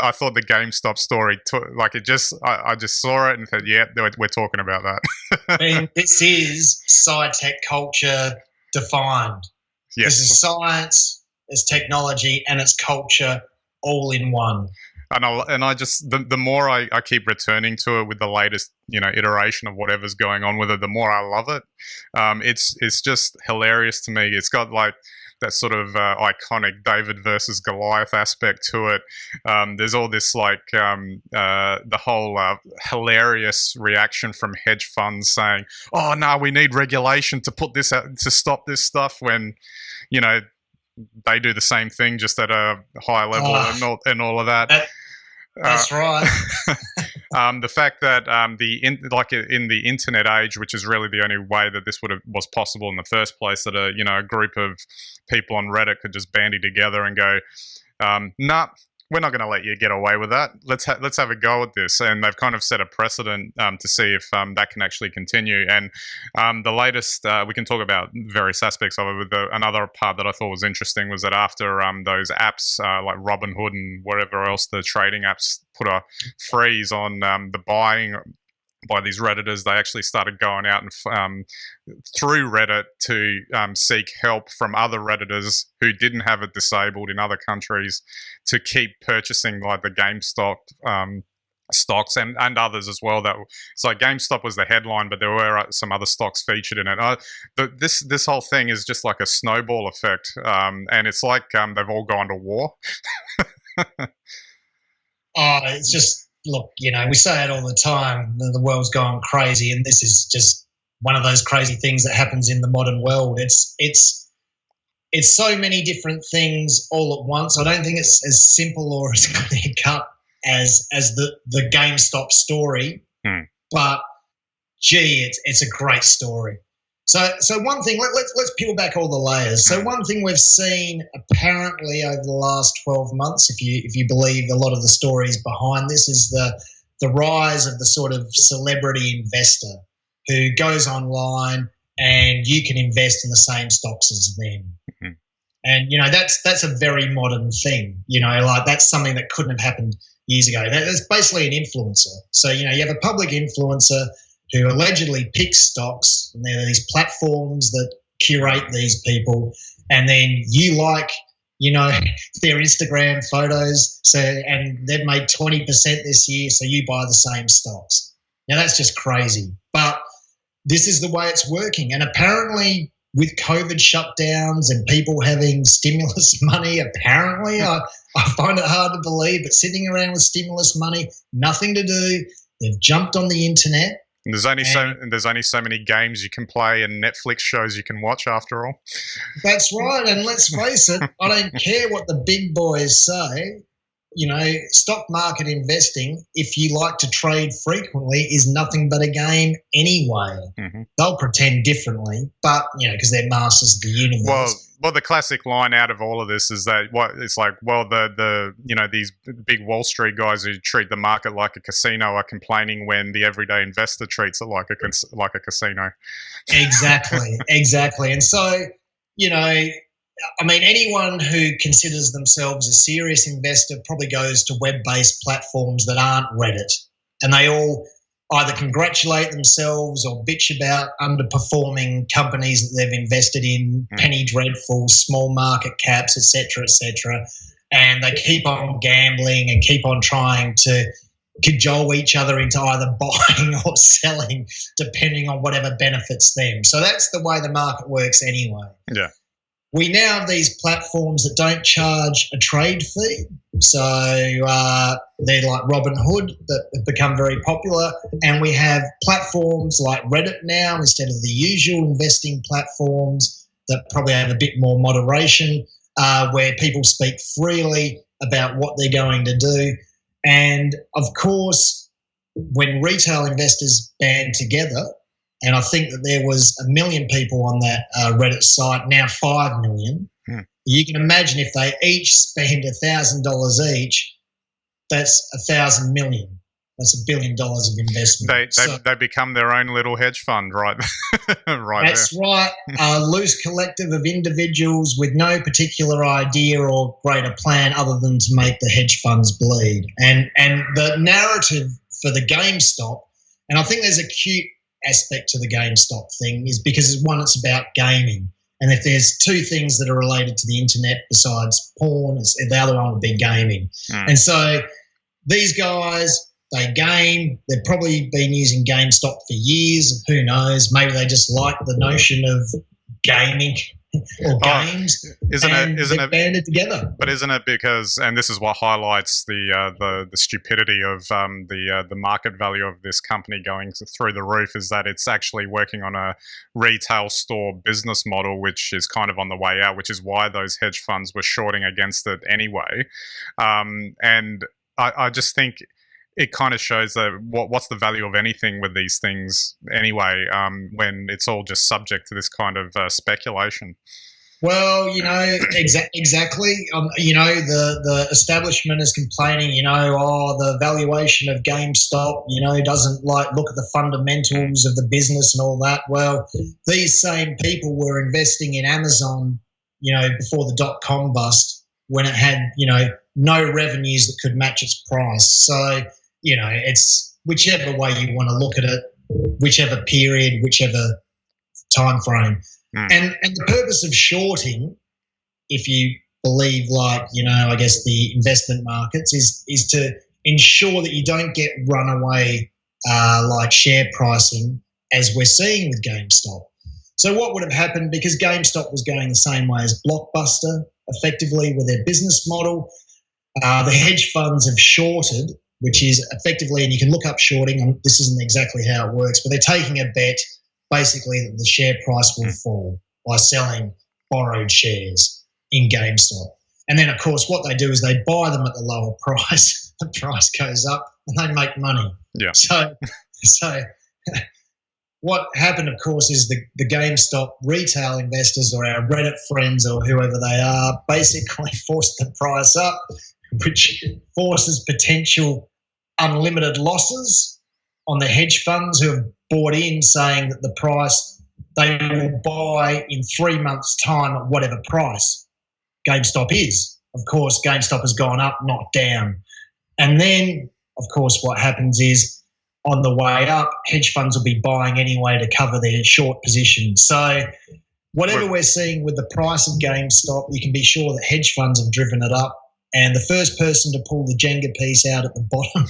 I thought the GameStop story, I just saw it and said, yeah, we're talking about that. I mean, this is SciTech culture defined. Yes. This is science, it's technology, and it's culture all in one. And I just the more I keep returning to it with the latest iteration of whatever's going on with it, the more I love it. It's just hilarious to me. It's got like that sort of iconic David versus Goliath aspect to it. There's all this like the whole hilarious reaction from hedge funds saying, "Oh no, we need regulation to put this out, to stop this stuff," when they do the same thing just at a higher level and all of that. That's right. The fact that in the internet age, which is really the only way that this was possible in the first place, that a group of people on Reddit could just bandy together and go, nah, we're not going to let you get away with that. Let's have a go at this. And they've kind of set a precedent to see if that can actually continue. And the latest, we can talk about various aspects of it. Another part that I thought was interesting was that after those apps like Robinhood and whatever else, the trading apps put a freeze on the buying by these Redditors, they actually started going out and through Reddit to seek help from other Redditors who didn't have it disabled in other countries to keep purchasing like the GameStop stocks and others as well. So GameStop was the headline, but there were some other stocks featured in it. This whole thing is just like a snowball effect, and it's like they've all gone to war. It's just, look, we say it all the time, the world's gone crazy, and this is just one of those crazy things that happens in the modern world. It's so many different things all at once. I don't think it's as simple or as clear cut as the GameStop story, but gee, it's a great story. So one thing, let's peel back all the layers. So one thing we've seen apparently over the last 12 months, if you believe a lot of the stories behind this, is the rise of the sort of celebrity investor who goes online and you can invest in the same stocks as them. Mm-hmm. And that's a very modern thing. Like that's something that couldn't have happened years ago. That's basically an influencer. So you have a public influencer who allegedly picks stocks, and there are these platforms that curate these people, and then you like, their Instagram photos, and they've made 20% this year, so you buy the same stocks. Now that's just crazy, but this is the way it's working. And apparently with COVID shutdowns and people having stimulus money, apparently, I find it hard to believe, but sitting around with stimulus money, nothing to do, they've jumped on the internet. And there's only so many games you can play and Netflix shows you can watch after all. That's right. And let's face it, I don't care what the big boys say. Stock market investing, if you like to trade frequently, is nothing but a game anyway. Mm-hmm. They'll pretend differently, but, because they're masters of the universe. Well, the classic line out of all of this is that it's like, well, these big Wall Street guys who treat the market like a casino are complaining when the everyday investor treats it like a casino. Exactly. And so, anyone who considers themselves a serious investor probably goes to web-based platforms that aren't Reddit, and they all either congratulate themselves or bitch about underperforming companies that they've invested in, penny dreadful, small market caps, etc., and they keep on gambling and keep on trying to cajole each other into either buying or selling, depending on whatever benefits them. So that's the way the market works anyway. Yeah. We now have these platforms that don't charge a trade fee. So they're like Robinhood that have become very popular. And we have platforms like Reddit now instead of the usual investing platforms that probably have a bit more moderation, where people speak freely about what they're going to do. And, of course, when retail investors band together, and I think that there was 1 million people on that Reddit site, now 5 million. You can imagine if they each spend $1,000 each, that's 1,000 million. That's $1 billion of investment. They become their own little hedge fund, right? That's there. Right. A loose collective of individuals with no particular idea or greater plan other than to make the hedge funds bleed. And the narrative for the GameStop, and I think there's a cute aspect to the GameStop thing, is because one, it's about gaming. And if there's two things that are related to the internet besides porn, the other one would be gaming. And so these guys, they game. They've probably been using GameStop for years. Who knows? Maybe they just like the notion of gaming or games. Isn't it banded together? But isn't it because, and this is what highlights the stupidity of the market value of this company going through the roof, is that it's actually working on a retail store business model, which is kind of on the way out, which is why those hedge funds were shorting against it anyway. And I just think it kind of shows that what's the value of anything with these things anyway, when it's all just subject to this kind of speculation. Well, exactly. The establishment is complaining, the valuation of GameStop, doesn't look at the fundamentals of the business and all that. Well, these same people were investing in Amazon, before the .com bust, when it had, no revenues that could match its price. So, it's whichever way you want to look at it, whichever period, whichever time frame. And the purpose of shorting, if you believe I guess the investment markets, is to ensure that you don't get runaway share pricing as we're seeing with GameStop. So what would have happened, because GameStop was going the same way as Blockbuster, effectively, with their business model, the hedge funds have shorted, which is effectively, and you can look up shorting, and this isn't exactly how it works, but they're taking a bet basically that the share price will fall by selling borrowed shares in GameStop. And then, of course, what they do is they buy them at the lower price. The price goes up and they make money. Yeah. So what happened, of course, is the GameStop retail investors, or our Reddit friends or whoever they are, basically forced the price up, which forces potential unlimited losses on the hedge funds who have bought in, saying that the price they will buy in 3 months' time at whatever price GameStop is. Of course, GameStop has gone up, not down. And then, of course, what happens is on the way up, hedge funds will be buying anyway to cover their short position. So whatever we're seeing with the price of GameStop, you can be sure that hedge funds have driven it up. And the first person to pull the Jenga piece out at the bottom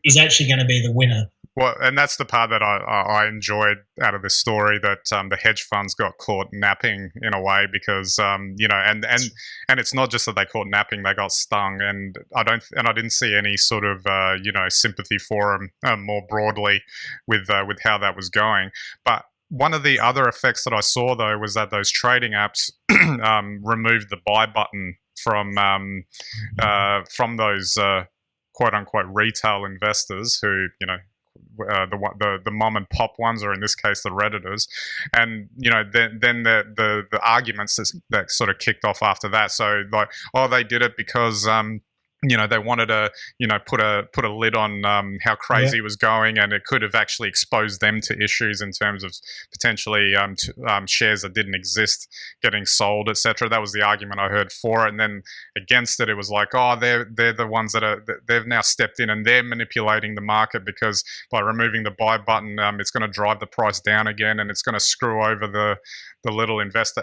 is actually going to be the winner. Well, and that's the part that I enjoyed out of this story, that the hedge funds got caught napping in a way, because and it's not just that they caught napping; they got stung. And I didn't see any sort of sympathy for them more broadly with how that was going. But one of the other effects that I saw, though, was that those trading apps removed the buy button from those quote unquote retail investors who the mom and pop ones, or in this case the Redditors, and then the arguments that sort of kicked off after that. So they did it because they wanted to, put a lid on how crazy it was going, and it could have actually exposed them to issues in terms of potentially shares that didn't exist getting sold, etc. That was the argument I heard for it. And then against it, it was like, they're the ones they've now stepped in and they're manipulating the market, because by removing the buy button, it's going to drive the price down again, and it's going to screw over the little investor.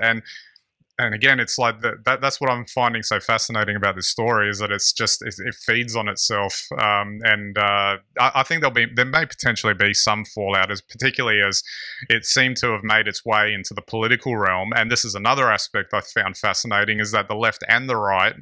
And again, it's like that's what I'm finding so fascinating about this story, is that it feeds on itself. I think there may potentially be some fallout, particularly as it seemed to have made its way into the political realm. And this is another aspect I found fascinating, is that the left and the right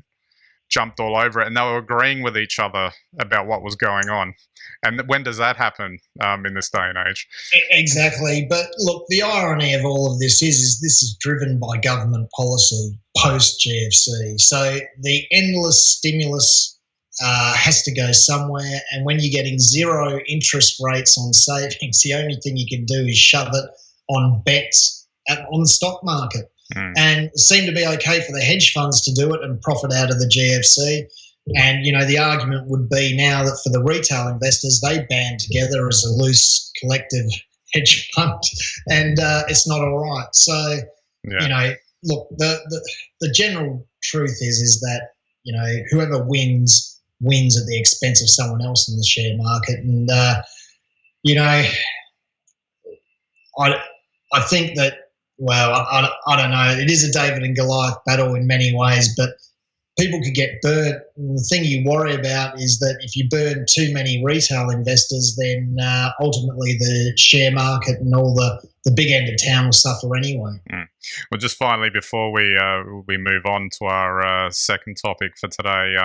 jumped all over it, and they were agreeing with each other about what was going on. And when does that happen in this day and age? Exactly. But look, the irony of all of this is this is driven by government policy post-GFC. So the endless stimulus has to go somewhere, and when you're getting zero interest rates on savings, the only thing you can do is shove it on bets on the stock market. And it seemed to be okay for the hedge funds to do it and profit out of the GFC. And, the argument would be now that for the retail investors, they band together as a loose collective hedge fund, and it's not all right. So, look, the general truth is that, whoever wins at the expense of someone else in the share market. And, I think that, well, I don't know. It is a David and Goliath battle in many ways, but people could get burnt. And the thing you worry about is that if you burn too many retail investors, then ultimately the share market and all the big end of town will suffer anyway. Well, just finally, before we move on to our second topic for today,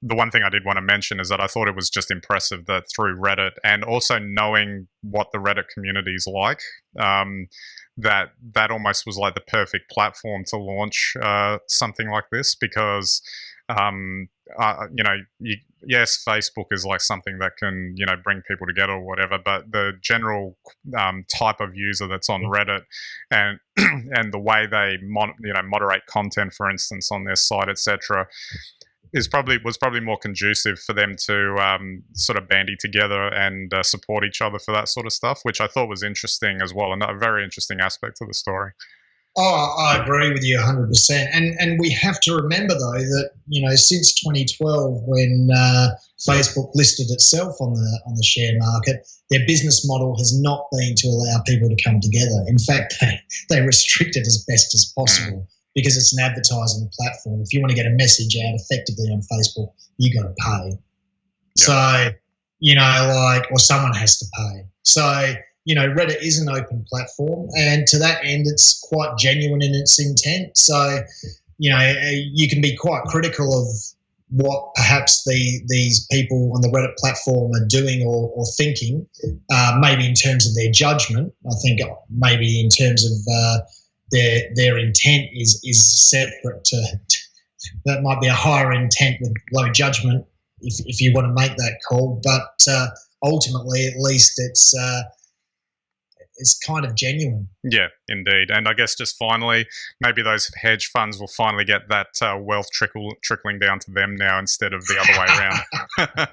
the one thing I did want to mention is that I thought it was just impressive that through Reddit and also knowing what the Reddit community is like, that almost was like the perfect platform to launch something like this, because yes, Facebook is like something that can bring people together or whatever, but the general type of user that's on Reddit and and the way they moderate content, for instance, on their site, etc., was probably more conducive for them to sort of bandy together and support each other for that sort of stuff, which I thought was interesting as well, and a very interesting aspect of the story. Oh, I agree with you 100%. And we have to remember, though, that, since 2012, when Facebook listed itself on the share market, their business model has not been to allow people to come together. In fact, they restrict it as best as possible, because it's an advertising platform. If you want to get a message out effectively on Facebook, you got to pay. Yep. So, or someone has to pay. So, Reddit is an open platform, and to that end, it's quite genuine in its intent. So, you can be quite critical of what perhaps these people on the Reddit platform are doing or thinking, maybe in terms of their judgment. I think maybe in terms of their intent is separate to that. Might be a higher intent with low judgment if you want to make that call, but ultimately, at least it's kind of genuine. Yeah, indeed. And I guess just finally, maybe those hedge funds will finally get that wealth trickling down to them now instead of the other way around.